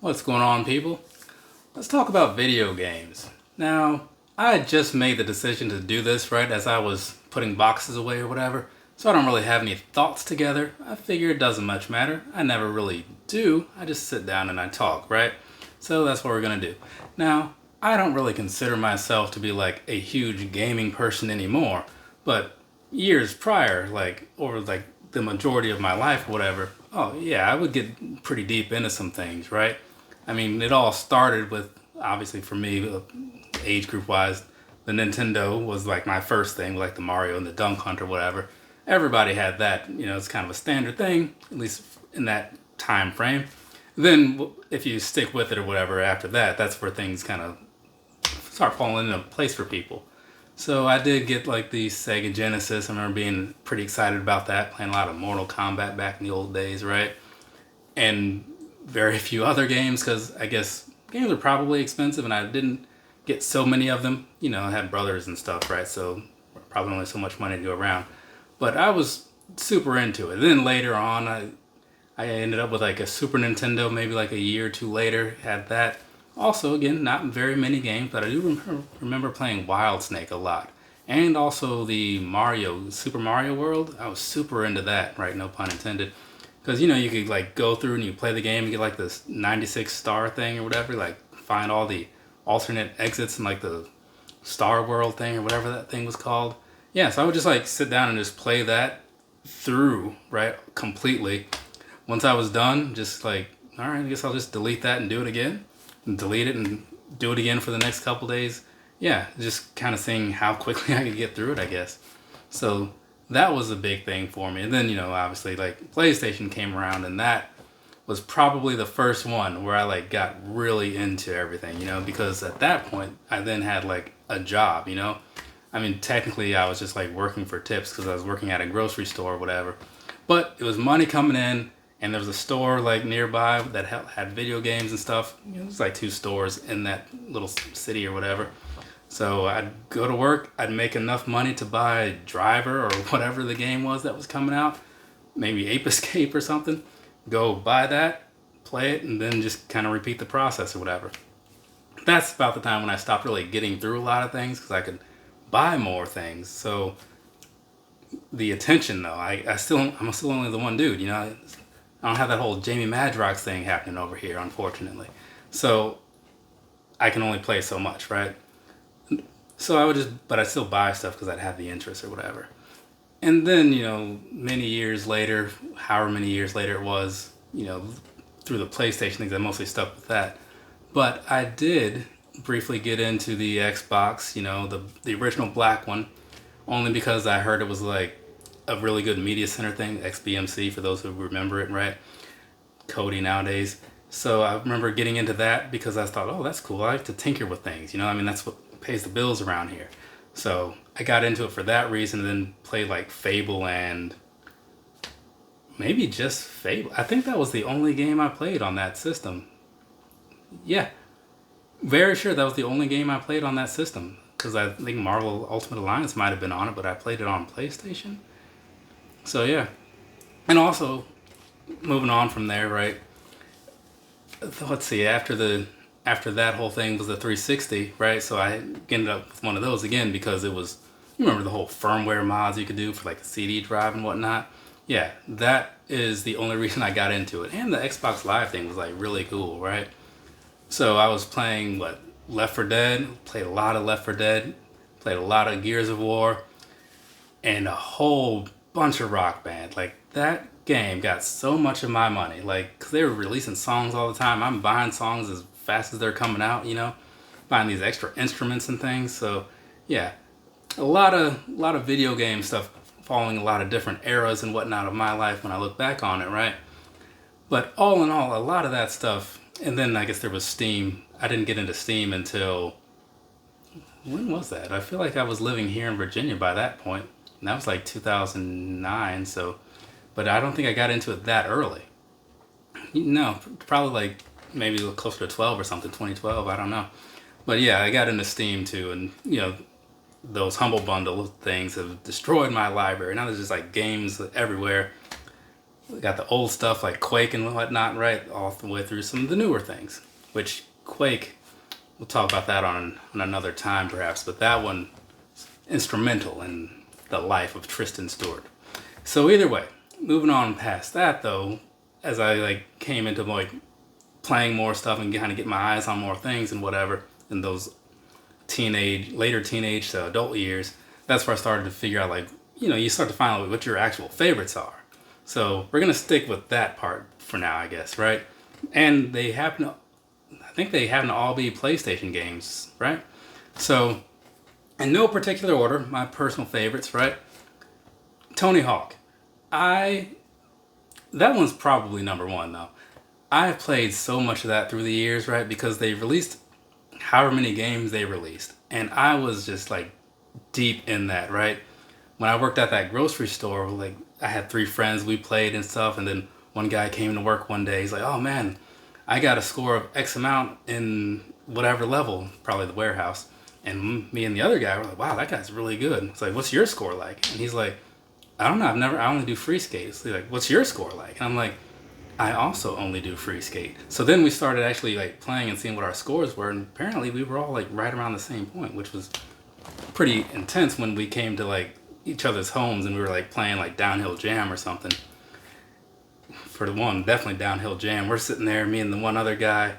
What's going on, people? Let's talk about video games. Now, I had just made the decision to do this right as I was putting boxes away or whatever, so I don't really have any thoughts together. I figure it doesn't much matter. I never really do. I just sit down and I talk, right? So that's what we're gonna do. Now, I don't really consider myself to be like a huge gaming person anymore, but years prior, like the majority of my life or whatever, oh yeah, I would get pretty deep into some things, right? I mean, it all started with, obviously for me, age group wise, the Nintendo was like my first thing, like the Mario and the Dunk Hunt or whatever. Everybody had that, it's kind of a standard thing, at least in that time frame. Then if you stick with it or whatever after that, that's where things kind of start falling into place for people. So I did get like the Sega Genesis. I remember being pretty excited about that, playing a lot of Mortal Kombat back in the old days, right? And very few other games because I guess games are probably expensive and I didn't get so many of them. I had brothers and stuff, right? So probably only so much money to go around. But I was super into it. Then later on, I ended up with like a Super Nintendo, maybe like a year or two later, had that. Also, again, not very many games, but I do remember playing Wild Snake a lot. And also the Super Mario World. I was super into that, right? No pun intended. Because, you could like go through and you play the game and get like this 96 star thing or whatever, like find all the alternate exits and like the Star World thing or whatever that thing was called. Yeah, so I would just like sit down and just play that through, right? Completely. Once I was done, just like, all right, I guess I'll just delete that and do it again. And delete it and do it again for the next couple days. Yeah, just kind of seeing how quickly I could get through it, I guess. So that was a big thing for me. And then, obviously like PlayStation came around and that was probably the first one where I like got really into everything, because at that point I then had like a job, I mean, technically I was just like working for tips because I was working at a grocery store or whatever. But it was money coming in and there was a store like nearby that had video games and stuff. It was like two stores in that little city or whatever. So I'd go to work, I'd make enough money to buy Driver or whatever the game was that was coming out, maybe Ape Escape or something. Go buy that, play it, and then just kind of repeat the process or whatever. That's about the time when I stopped really getting through a lot of things because I could buy more things. So the attention though, I'm still only the one dude, I don't have that whole Jamie Madrox thing happening over here, unfortunately. So I can only play so much, right? So but I still buy stuff because I'd have the interest or whatever. And then, many years later, however many years later it was, through the PlayStation things, I mostly stuck with that. But I did briefly get into the Xbox, the original black one, only because I heard it was like a really good media center thing, XBMC, for those who remember it, right? Cody nowadays. So I remember getting into that because I thought, oh, that's cool. I like to tinker with things, that's what pays the bills around here. So I got into it for that reason and then played like Fable and maybe just Fable. I think that was the only game I played on that system. Yeah, very sure that was the only game I played on that system because I think Marvel Ultimate Alliance might have been on it, but I played it on PlayStation. So yeah, and also moving on from there, right? Let's see, after that whole thing was the 360, right? So I ended up with one of those again because it was, you remember the whole firmware mods you could do for like the CD drive and whatnot? Yeah, that is the only reason I got into it. And the Xbox Live thing was like really cool, right? So I was playing, Left 4 Dead, played a lot of Left 4 Dead, played a lot of Gears of War, and a whole bunch of Rock Band. Like, that game got so much of my money, like, because they were releasing songs all the time. I'm buying songs as fast as they're coming out, buying these extra instruments and things. So yeah, a lot of video game stuff following a lot of different eras and whatnot of my life when I look back on it, right? But all in all, a lot of that stuff. And then I guess there was Steam. I didn't get into Steam until, when was that? I feel like I was living here in Virginia by that point. And that was like 2009. So, but I don't think I got into it that early. No, probably like maybe a little closer to 12 or something, 2012, I don't know. But yeah, I got into Steam too, and those Humble Bundle things have destroyed my library. Now there's just like games everywhere. We got the old stuff like Quake and whatnot, right? All the way through some of the newer things, which Quake, we'll talk about that on another time perhaps, but that one instrumental in the life of Tristan Stewart. So either way, moving on past that though, as I like came into like playing more stuff and kind of get my eyes on more things and whatever in those later teenage to adult years, that's where I started to figure out like, you start to find out what your actual favorites are. So we're gonna stick with that part for now, I guess, right? And I think they happen to all be PlayStation games, right? So in no particular order, my personal favorites, right? Tony Hawk. That one's probably number one though. I've played so much of that through the years, right? Because they released however many games they released. And I was just like deep in that, right? When I worked at that grocery store, like I had 3 friends, we played and stuff. And then one guy came to work one day. He's like, oh man, I got a score of X amount in whatever level, probably the warehouse. And me and the other guy were like, wow, that guy's really good. It's like, what's your score like? And he's like, I don't know, I only do free skates. He's like, what's your score like? And I'm like, I also only do free skate. So then we started actually like playing and seeing what our scores were, and apparently we were all like right around the same point, which was pretty intense when we came to like each other's homes and we were like playing like Downhill Jam or something. For the one, definitely Downhill Jam. We're sitting there, me and the one other guy,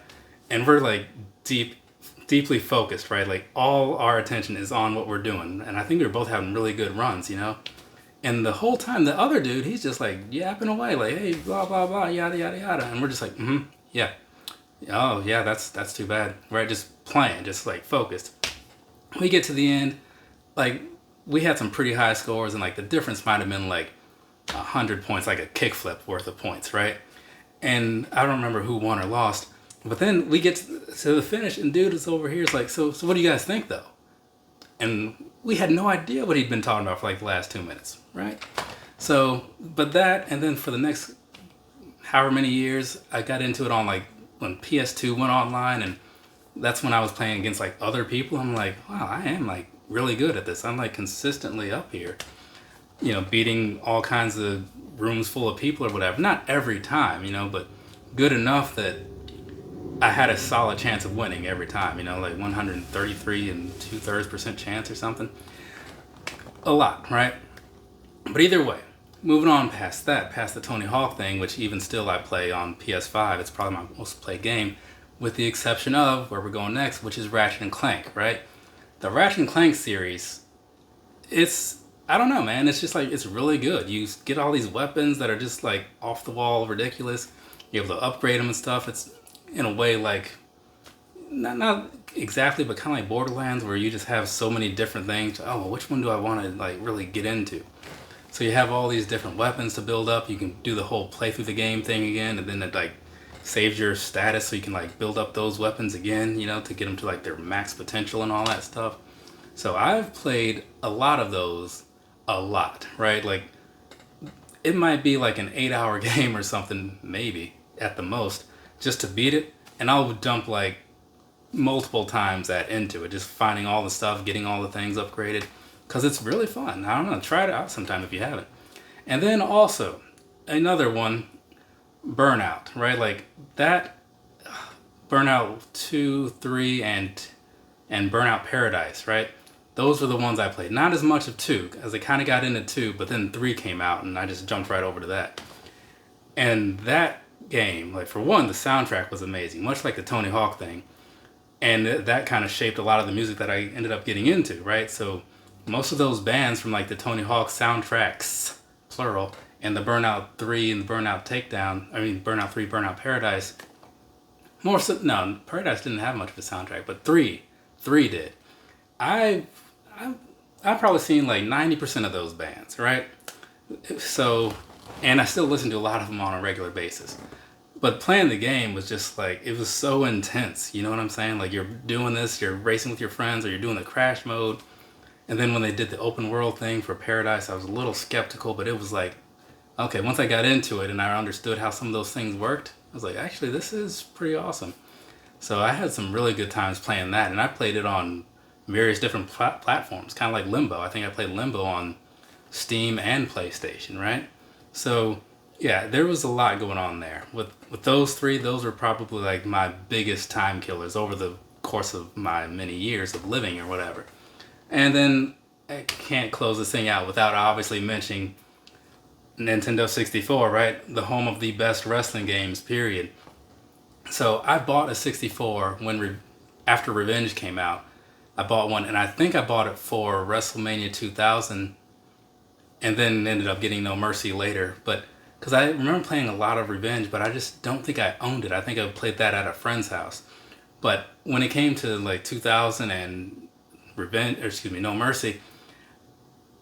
and we're like deeply focused, right? Like all our attention is on what we're doing. And I think we were both having really good runs, And the whole time, the other dude, he's just like yapping away, like, hey, blah, blah, blah, yada, yada, yada. And we're just like, yeah. Oh, yeah, that's too bad. Right? Just playing, just like focused. We get to the end, like, we had some pretty high scores, and like the difference might have been like 100 points, like a kickflip worth of points, right? And I don't remember who won or lost. But then we get to the finish, and dude is over here. It's like, so what do you guys think, though? And we had no idea what he'd been talking about for like the last 2 minutes, right? So, but that, and then for the next however many years, I got into it on like when PS2 went online, and that's when I was playing against like other people. I'm like, wow, I am like really good at this. I'm like consistently up here, beating all kinds of rooms full of people or whatever. Not every time, but good enough that I had a solid chance of winning every time, like 133 and 2/3% chance or something. A lot, right? But either way, moving on past that, past the Tony Hawk thing, which even still I play on PS5, it's probably my most played game, with the exception of where we're going next, which is Ratchet and Clank, right? The Ratchet and Clank series, I don't know, man, it's just like, it's really good. You get all these weapons that are just like off the wall, ridiculous. You're able to upgrade them and stuff. It's in a way like, not exactly, but kind of like Borderlands, where you just have so many different things. Oh, well, which one do I want to like really get into? So you have all these different weapons to build up. You can do the whole play through the game thing again, and then it like saves your status so you can like build up those weapons again, to get them to like their max potential and all that stuff. So I've played a lot of those, a lot, right? Like it might be like an 8-hour game or something, maybe at the most, just to beat it, and I'll dump like multiple times that into it, just finding all the stuff, getting all the things upgraded, because it's really fun. I don't know, try it out sometime if you haven't. And then also another one, Burnout, right? Like that, Burnout 2, 3, and Burnout Paradise, right? Those were the ones I played. Not as much of 2, as I kind of got into 2, but then 3 came out and I just jumped right over to that. And that game, like for one, the soundtrack was amazing, much like the Tony Hawk thing, and that kind of shaped a lot of the music that I ended up getting into, right? So most of those bands from like the Tony Hawk soundtracks, plural, and the Burnout 3 and the Burnout Burnout 3, Burnout Paradise, more so, no, Paradise didn't have much of a soundtrack, but 3 did. I've probably seen like 90% of those bands, right? So, and I still listen to a lot of them on a regular basis. But playing the game was just like, it was so intense. You know what I'm saying? Like you're doing this, you're racing with your friends, or you're doing the crash mode. And then when they did the open world thing for Paradise, I was a little skeptical, but it was like, okay, once I got into it and I understood how some of those things worked, I was like, actually, this is pretty awesome. So I had some really good times playing that, and I played it on various different platforms, kind of like Limbo. I think I played Limbo on Steam and PlayStation, right? So yeah, there was a lot going on there. With those three, those were probably like my biggest time killers over the course of my many years of living or whatever. And then I can't close this thing out without obviously mentioning Nintendo 64, right? The home of the best wrestling games, period. So I bought a 64 after Revenge came out. I bought one, and I think I bought it for WrestleMania 2000, and then ended up getting No Mercy later. But because I remember playing a lot of Revenge, but I just don't think I owned it. I think I played that at a friend's house. But when it came to like 2000 and No Mercy,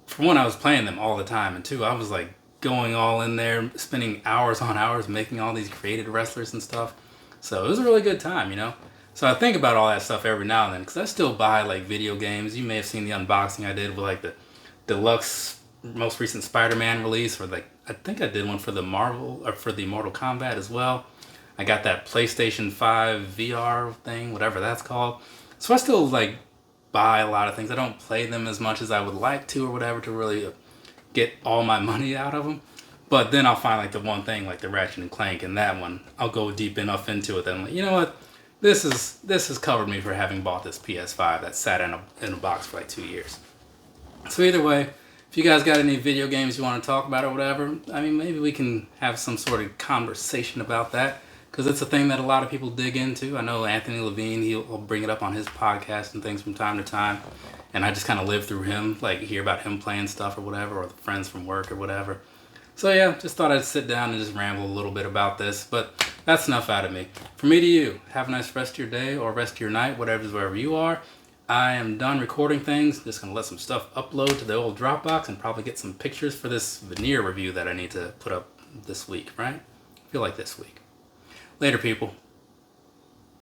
for one, I was playing them all the time, and two, I was like going all in there, spending hours on hours making all these created wrestlers and stuff. So it was a really good time, you know? So I think about all that stuff every now and then, because I still buy like video games. You may have seen the unboxing I did with like the deluxe, most recent Spider-Man release, or like, I think I did one for the Mortal Kombat as well. I got that PlayStation 5 VR thing, whatever that's called. So I still like buy a lot of things. I don't play them as much as I would like to or whatever to really get all my money out of them. But then I'll find like the one thing, like the Ratchet and Clank, and that one I'll go deep enough into it that I'm like, you know what, this has covered me for having bought this PS5 that sat in a box for like 2 years. So either way, if you guys got any video games you want to talk about or whatever, I mean, maybe we can have some sort of conversation about that, because it's a thing that a lot of people dig into. I know Anthony Levine, he'll bring it up on his podcast and things from time to time, and I just kind of live through him, like hear about him playing stuff or whatever, or the friends from work or whatever. So yeah, just thought I'd sit down and just ramble a little bit about this, but that's enough out of me. From me to you, have a nice rest of your day or rest of your night, wherever you are. I am done recording things. Just gonna let some stuff upload to the old Dropbox and probably get some pictures for this veneer review that I need to put up this week, right? I feel like this week. Later, people.